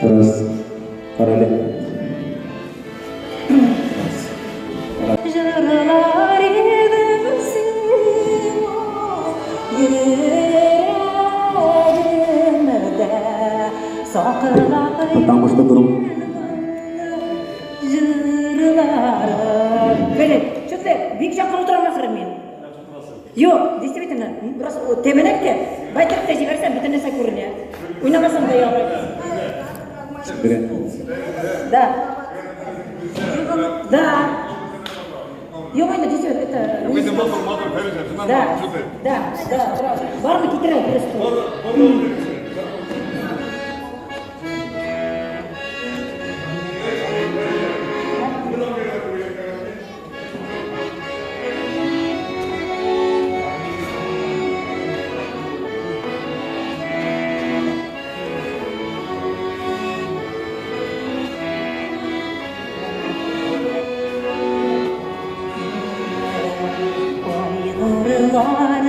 Terus Karole. Petang mesti turun. Что-то бик жақын отырамын мен. Yok, действительно, просто теменекте, байтыртта жіберсем бүтін нәрсе көріне. Ойнамасам да яғыр. Да. Да. Yok, oyna, действительно, это... Да, да, да. Бар ма кетірі, просто. Var